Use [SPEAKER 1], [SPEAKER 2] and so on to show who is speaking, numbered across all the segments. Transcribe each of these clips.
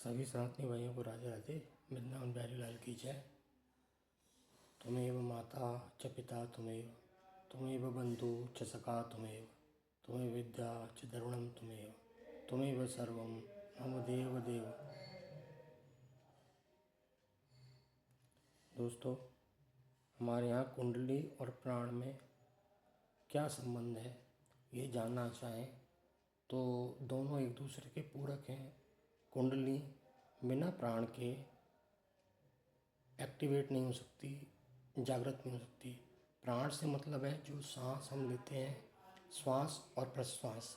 [SPEAKER 1] सभी सनातनी भाइयों को राधे राधे। मेरा नाम बिहारी लाल की जय। त्वमेव माता च पिता त्वमेव, त्वमेव बंधु च सखा त्वमेव, त्वमेव विद्या च द्रविणं त्वमेव, त्वमेव सर्वं मम देव देव। दोस्तों, हमारे यहाँ कुंडली और प्राण में क्या संबंध है ये जानना चाहें तो दोनों एक दूसरे के पूरक हैं। कुंडली बिना प्राण के एक्टिवेट नहीं हो सकती, जागृत नहीं हो सकती। प्राण से मतलब है जो सांस हम लेते हैं, श्वास और प्रश्वास।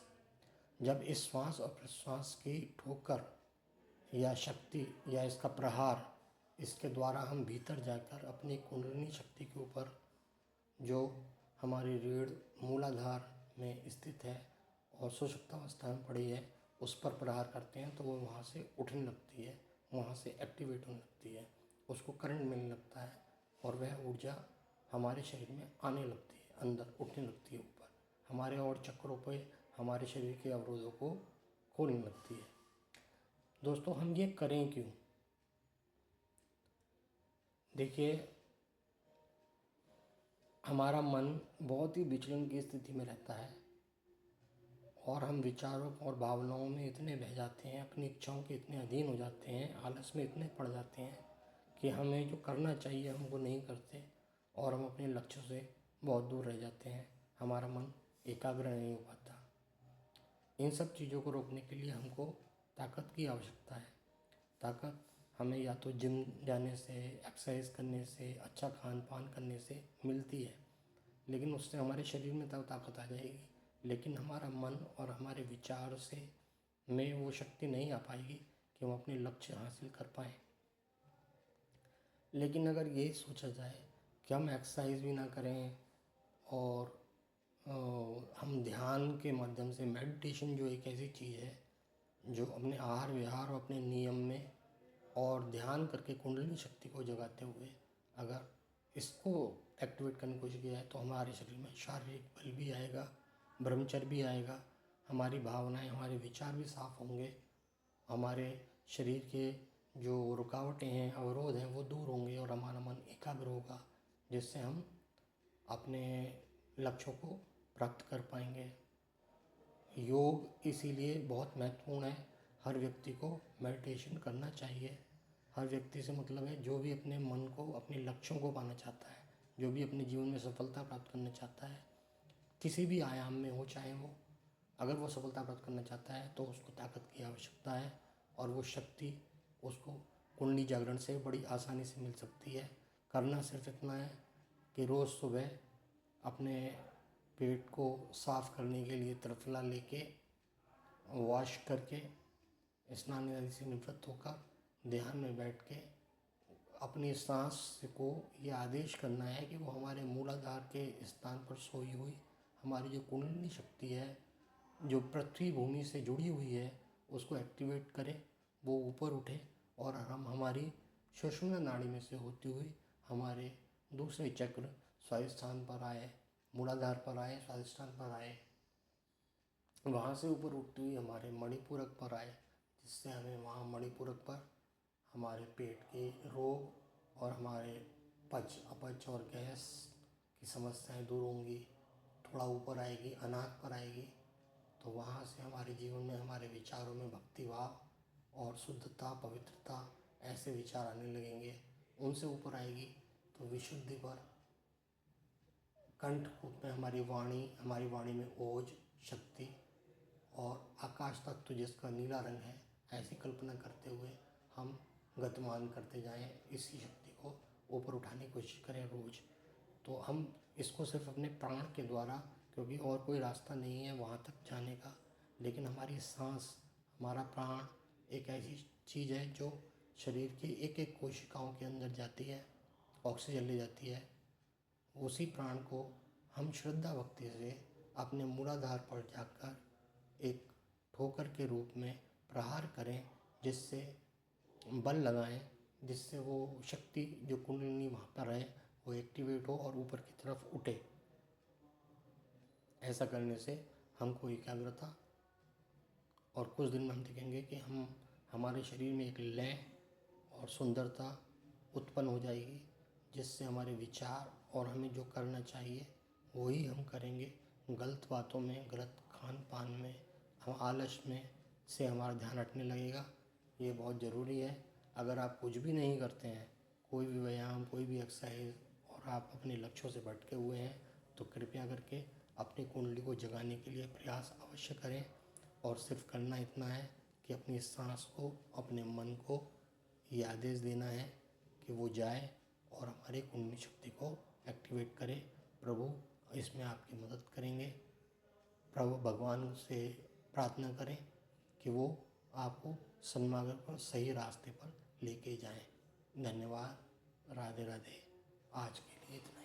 [SPEAKER 1] जब इस श्वास और प्रश्वास की ठोकर या शक्ति या इसका प्रहार, इसके द्वारा हम भीतर जाकर अपनी कुंडलिनी शक्ति के ऊपर जो हमारी रीढ़ मूलाधार में स्थित है और सुषुप्तावस्था में पड़ी है उस पर प्रहार करते हैं तो वो वहाँ से उठने लगती है, वहाँ से एक्टिवेट होने लगती है, उसको करंट मिलने लगता है और वह ऊर्जा हमारे शरीर में आने लगती है, अंदर उठने लगती है ऊपर, हमारे और चक्रों पे हमारे शरीर के अवरोधों को खोलने लगती है। दोस्तों, हम ये करें क्यों? देखिए, हमारा मन बहुत ही विचलन की स्थिति में रहता है और हम विचारों और भावनाओं में इतने बह जाते हैं, अपनी इच्छाओं के इतने अधीन हो जाते हैं, आलस में इतने पड़ जाते हैं कि हमें जो करना चाहिए हम वो नहीं करते और हम अपने लक्ष्य से बहुत दूर रह जाते हैं। हमारा मन एकाग्र नहीं हो पाता। इन सब चीज़ों को रोकने के लिए हमको ताकत की आवश्यकता है। ताकत हमें या तो जिम जाने से, एक्सरसाइज करने से, अच्छा खान पान करने से मिलती है, लेकिन उससे हमारे शरीर में तब ताकत आ जाएगी, लेकिन हमारा मन और हमारे विचार से में वो शक्ति नहीं आ पाएगी कि हम अपने लक्ष्य हासिल कर पाएँ। लेकिन अगर ये सोचा जाए कि हम एक्सरसाइज भी ना करें और हम ध्यान के माध्यम से, मेडिटेशन जो एक ऐसी चीज़ है जो अपने आहार विहार और अपने नियम में और ध्यान करके कुंडलिनी शक्ति को जगाते हुए अगर इसको एक्टिवेट करने की कोशिश की जाए तो हमारे शरीर में शारीरिक बल भी आएगा, ब्रह्मचर्य भी आएगा, हमारी भावनाएं, हमारे विचार भी साफ होंगे, हमारे शरीर के जो रुकावटें हैं, अवरोध हैं वो दूर होंगे और हमारा मन एकाग्र होगा, जिससे हम अपने लक्ष्यों को प्राप्त कर पाएंगे। योग इसीलिए बहुत महत्वपूर्ण है। हर व्यक्ति को मेडिटेशन करना चाहिए। हर व्यक्ति से मतलब है जो भी अपने मन को, अपने लक्ष्यों को पाना चाहता है, जो भी अपने जीवन में सफलता प्राप्त करना चाहता है, किसी भी आयाम में हो चाहे वो, अगर वो सफलता प्राप्त करना चाहता है तो उसको ताकत की आवश्यकता है और वो शक्ति उसको कुंडली जागरण से बड़ी आसानी से मिल सकती है। करना सिर्फ इतना है कि रोज़ सुबह अपने पेट को साफ़ करने के लिए त्रिफला लेके वॉश करके स्नान आदि से निवृत्त होकर ध्यान में बैठ के अपनी सांस को ये आदेश करना है कि वो हमारे मूलाधार के स्थान पर सोई हुई हमारी जो कुंडलिनी शक्ति है, जो पृथ्वी भूमि से जुड़ी हुई है, उसको एक्टिवेट करे, वो ऊपर उठे और हम हमारी सुषुम्ना नाड़ी में से होती हुई हमारे दूसरे चक्र स्वादिष्ठान पर आए, मूलाधार पर आए, स्वादिष्ठान पर आए, वहाँ से ऊपर उठती हुई हमारे मणिपूरक पर आए, जिससे हमें वहाँ मणिपूरक पर हमारे पेट के रोग और हमारे पच, अपच और गैस की समस्याएं दूर होंगी। थोड़ा ऊपर आएगी, अनाहत पर आएगी, तो वहाँ से हमारे जीवन में, हमारे विचारों में भक्ति भाव और शुद्धता, पवित्रता ऐसे विचार आने लगेंगे। उनसे ऊपर आएगी तो विशुद्धि पर, कंठ रूप में हमारी वाणी में ओज, शक्ति और आकाश तत्व जिसका नीला रंग है, ऐसी कल्पना करते हुए हम गतिमान करते जाएं, इसी शक्ति को ऊपर उठाने की कोशिश करें रोज़। तो हम इसको सिर्फ अपने प्राण के द्वारा, क्योंकि और कोई रास्ता नहीं है वहाँ तक जाने का, लेकिन हमारी सांस, हमारा प्राण एक ऐसी चीज़ है जो शरीर की एक एक कोशिकाओं के अंदर जाती है, ऑक्सीजन ले जाती है। उसी प्राण को हम श्रद्धा भक्ति से अपने मूलाधार पर जाकर एक ठोकर के रूप में प्रहार करें, जिससे बल लगाएं, जिससे वो शक्ति जो कुंडलिनी वहाँ पर है वो एक्टिवेट हो और ऊपर की तरफ उठे। ऐसा करने से हमको एकाग्रता और कुछ दिन में हम देखेंगे कि हमारे शरीर में एक लय और सुंदरता उत्पन्न हो जाएगी, जिससे हमारे विचार और हमें जो करना चाहिए वही हम करेंगे। गलत बातों में, गलत खान पान में, हम आलस में से हमारा ध्यान हटने लगेगा। ये बहुत ज़रूरी है। अगर आप कुछ भी नहीं करते हैं, कोई भी व्यायाम, कोई भी एक्सरसाइज, और आप अपने लक्ष्यों से भटके हुए हैं, तो कृपया करके अपनी कुंडली को जगाने के लिए प्रयास अवश्य करें। और सिर्फ करना इतना है कि अपनी सांस को, अपने मन को ये आदेश देना है कि वो जाए और हमारी कुंडली शक्ति को एक्टिवेट करे। प्रभु इसमें आपकी मदद करेंगे। प्रभु भगवान से प्रार्थना करें कि वो आपको सन्मार्ग पर, सही रास्ते पर लेके जाएं। धन्यवाद। राधे राधे। आज के लिए इतना।